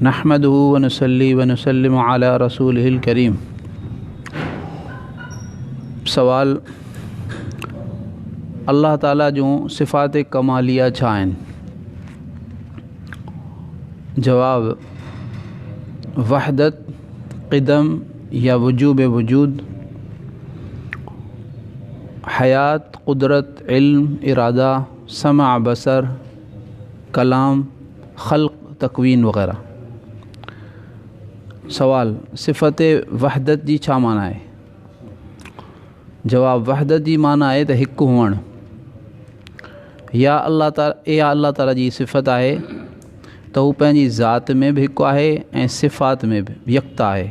नहमदुहु व नुसल्ली व नुसल्लिमु अला रसूलिहिल करीम। सवाल, अल्लाह ताला जूं सिफ़ात कमालिया छा आहिनि? जवाब, वहदत, क़िदम या वजूब वजूद, हयात, कुदरत, इल्म, इरादा, समा, बसर, कलाम, खल्क़, तकवीन वग़ैरह। सवाल, सिफ़त वहदत जी छा माना आहे? जवाब, वहदत जी माना आहे त हिकु हुअणु, या अल्लाह ताला जी सिफ़त आहे त हू पंहिंजी ज़ात में बि हिकु आहे ऐं सिफ़ात में बि यकता आहे।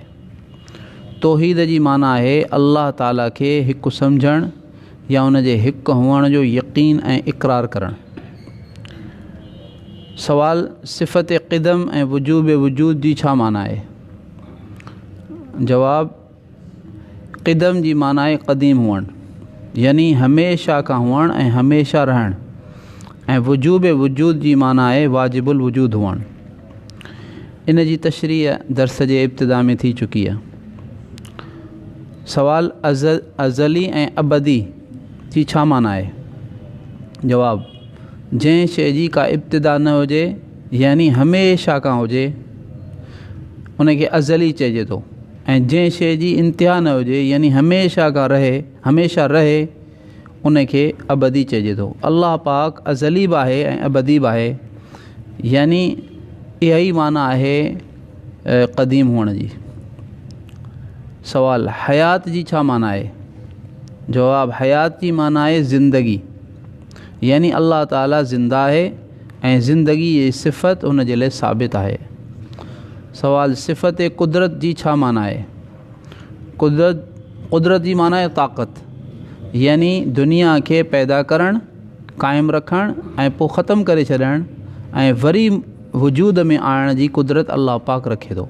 तौहीद जी माना आहे अल्लाह ताला खे हिकु सम्झणु या उन जे हिकु हुअण जो यकीन ऐं इक़रार करणु। सवाल, सिफ़त क़िदम ऐं वजूब वजूद जी छा माना आहे? जवाब, क़िदम जी माना आहे क़दीम हुअणु, यानी हमेशा खां हुअणु ऐं हमेशा रहणु, ऐं वजूब वजूद जी माना आहे वाजिबुल वजूद हुअणु। इन जी तशरीह दर्स जे इब्तिदा में थी चुकी आहे। सवाल, अज़ली ऐं अबदी जी छा माना आहे? जवाब, जंहिं शइ जी का इब्तिदा न हुजे यानी हमेशा खां हुजे उनखे अज़ली चइजे थो, ऐं जंहिं शइ जी इंतिहा न हुजे यानी हमेशा खां हमेशा रहे उनखे अबदी चइजे थो। अल्लाह पाक अज़ली बि आहे ऐं अबदी बि आहे, यानी इहा ई माना आहे क़दीम हुअण जी। सवाल, हयात जी छा माना आहे? जवाब, हयात जी माना आहे ज़िंदगी, यानी अल्लाह ताला ज़िंदा आहे ऐं ज़िंदगी जी सिफ़त उन जे लाइ साबित आहे। सवाल, सिफ़त कुदरत जी छा माना आहे? कुदरत जी माना आहे ताक़त, यानी दुनिया खे पैदा करणु, क़ाइमु रखणु ऐं पोइ ख़तमु करे छॾणु ऐं वरी वजूद में आणण जी कुदरत अल्लाह पाक रखे थो।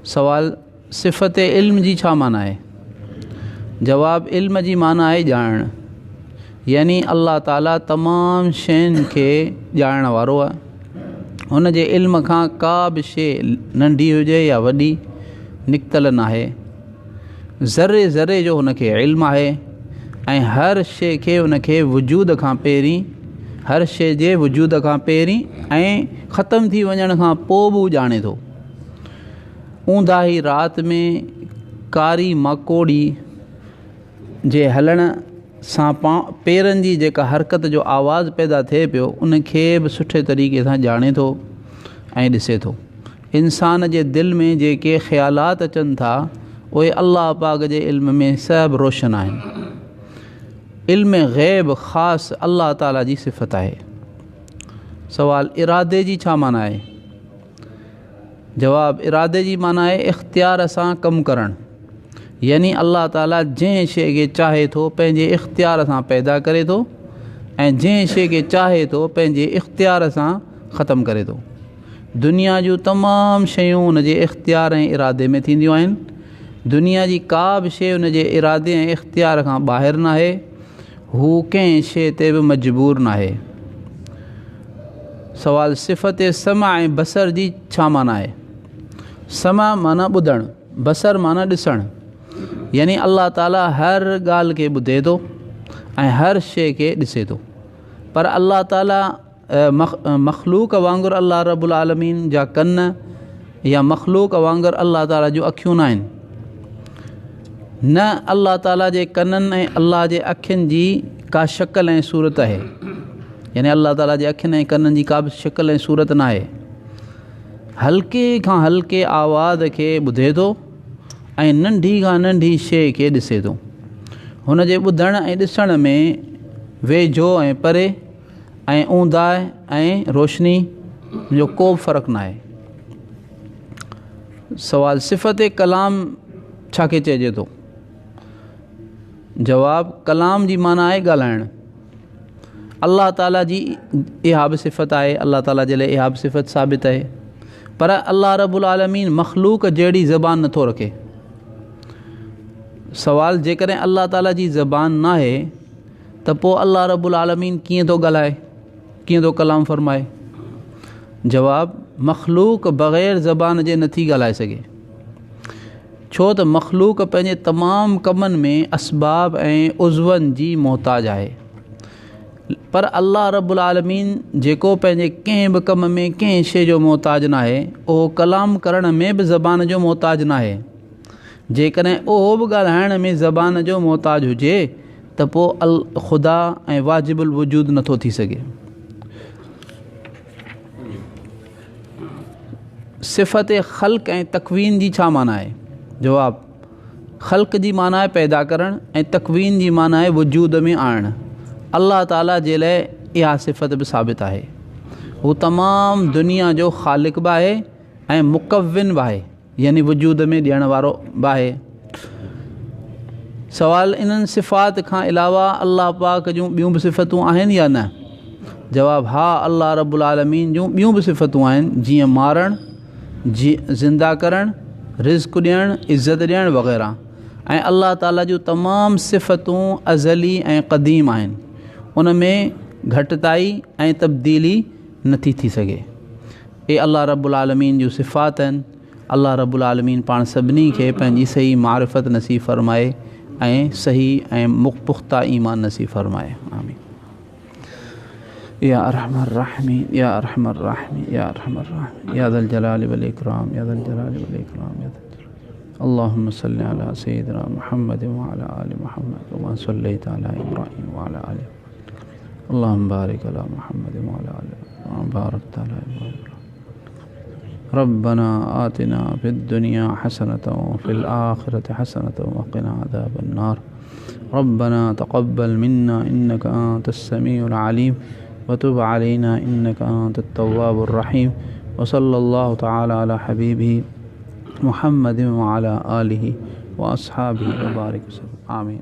सवाल, सिफ़त इल्म जी छा माना आहे? जवाब, इल्म जी माना आहे ॼाणणु, यानी अल्लाह ताला तमामु शयुनि खे ॼाणण वारो आहे। हुन जे इल्म खां का बि शइ नंढी हुजे या वॾी निकितल न आहे। ज़रे ज़रे जो हुनखे इल्मु आहे ऐं हर शइ खे हुनखे वजूद खां पहिरीं, हर शइ जे वजूद खां पहिरीं ऐं ख़तमु थी वञण खां पोइ बि ॼाणे थो। ऊंदाही राति में कारी माकोड़ी जे हलण सां पेरनि जी जेका हरकत जो आवाज़ु पैदा थिए पियो उनखे बि सुठे तरीक़े सां ॼाणे थो ऐं ॾिसे थो। इंसान जे दिलि में जेके ख़्यालात अचनि था उहे अल्लाह पाक जे इल्म में सभु रोशन आहिनि। इल्म ग़ैब ख़ासि अल्लाह ताला जी सिफ़त आहे। सवाल, इरादे जी छा माना आहे? जवाब, इरादे जी माना आहे इख़्तियार सां कमु करणु, यानी अल्लाह ताला जंहिं शइ खे चाहे थो पंहिंजे इख़्तियार सां पैदा करे थो ऐं जंहिं शइ खे चाहे थो पंहिंजे इख़्तियार सां ख़तमु करे थो। दुनिया जूं तमामु शयूं हुन जे इख़्तियार ऐं इरादे में थींदियूं आहिनि। दुनिया जी का बि शइ हुन जे इरादे ऐं इख़्तियार खां ॿाहिरि न आहे। हू कंहिं शइ ते बि मजबूर न आहे। सवाल, सिफ़त समा ऐं बसर जी छा माना आहे? समा माना ॿुधणु, बसर माना ॾिसणु, यानी अल्लाह ताला हर ॻाल्हि खे ॿुधे थो ऐं हर शइ खे ॾिसे थो। पर अल्लाह ताला मख़लूक वांगुरु अल्लाह रब्बुल आलमीन जा कन या मख़लूक वांगुरु अल्लाह ताला जूं अखियूं न आहिनि। न अल्लाह ताला जे कननि ऐं अल्लाह जे अखियुनि जी का शक्ल ऐं सूरत आहे, यानी अल्लाह ताला जे अखियुनि ऐं कननि जी का बि शक्ल ऐं सूरत न आहे। हल्के खां हल्के आवाज़ खे ॿुधे थो ऐं नंढी खां नंढी शइ खे ॾिसे थो। हुन जे ॿुधण ऐं ॾिसण में वेझो ऐं परे ऐं ऊंदाहि ऐं रोशनी जो को बि फ़र्क़ु न आहे। सवाल, सिफ़त कलाम छा खे चइजे थो? जवाब, कलाम जी माना आहे ॻाल्हाइणु। अल्लाह ताला जी इहा बि सिफ़त आहे, अल्लाह ताला जे लाइ इहा बि सिफ़त साबित आहे, पर अल्लाह रब्बुल आलमीन मख़लूक जहिड़ी ज़बान नथो रखे। सवाल, जेकॾहिं अल्लाह ताला जी ज़बान न आहे त पोइ अल्लाह रब्बुल आलमीन कीअं थो ॻाल्हाए, कीअं थो कलाम फ़रमाए? जवाब, मख़लूक बग़ैर ज़बान जे नथी ॻाल्हाए सघे, छो त मख़लूक पंहिंजे तमामु कमनि में असबाब ऐं उज़वनि जी मोहताज आहे। पर अल्लाह रब्बुल आलमीन जेको पंहिंजे कंहिं बि कम में कंहिं शइ जो मोहताज न आहे, उहो कलाम करण में बि ज़बान जो मोहताज न आहे। जेकॾहिं उहो बि ॻाल्हाइण में ज़बान जो मोहताज हुजे त पोइ ख़ुदा ऐं वाजिबुल वजूद नथो थी सघे। सिफ़त ख़ल्क़ ऐं तकवीन जी छा माना आहे? जवाब, ख़ल्क़ जी माना आहे पैदा करणु ऐं तकवीन जी माना आहे वजूद में आणणु। अल्लाह ताला जे लाइ इहा सिफ़त बि साबित आहे। हू तमामु दुनिया जो ख़ालिक़ बि आहे ऐं मुकव्विन बि आहे, यानी वजूद में ॾियण वारो बि आहे। सवाल, इन्हनि सिफ़ात खां अलावा अल्लाह पाक जूं ॿियूं बि सिफ़तूं आहिनि या न? जवाब, हा, अल्लाह रब्बुल आलमीन जूं ॿियूं बि सिफ़तूं आहिनि, जीअं मारणु, ज़िंदा करणु, रिज़्क़ ॾियणु, इज़त ॾियणु वग़ैरह। ऐं अल्लाह ताला जूं तमामु सिफ़तूं अज़ली ऐं क़दीम आहिनि, उन में घटिताई ऐं तब्दीली नथी थी सघे। इहे अल्लाह रब्बुल आलमीन जूं सिफ़ात आहिनि। अल्लाह रब्बुल आलमीन पाण सभिनी खे पंहिंजी सही मारिफत नसीब फ़रमाए ऐं सही ऐं पुख़्ता ईमान नसीब फ़रमाए। आमीन। या अरहमर राहिमीन, या अरहमर राहिमीन, या अरहमर राहिमीन, या ज़ल जलाल वल इकराम, या ज़ल जलाल वल इकराम, या अल्लाहुम्मा सल्लि अला सय्यिदिना मुहम्मद व अला आलि मुहम्मद कमा सल्लैता अला इब्राहीम व अला आलि, अल्लाहुम्मा बारिक अला मुहम्मद व अला आलि कमा बारकता अला इब्राहीम। रब्बना आतिना फिद दुनिया हसनतन व फिल आखिरति हसनतन व क़िना अज़ाबन नार। रब्बना तक़ब्बल मिन्ना इन्नका अंतस समीउल अलीम व तुब अलैना इन्नका अंतत तव्वाबुर रहीम। व सल्लल्लाहु तआला अला हबीबिही मुहम्मद व अला आलिहि व अस्हाबिहि व बारिक वसल्लम। आमीन।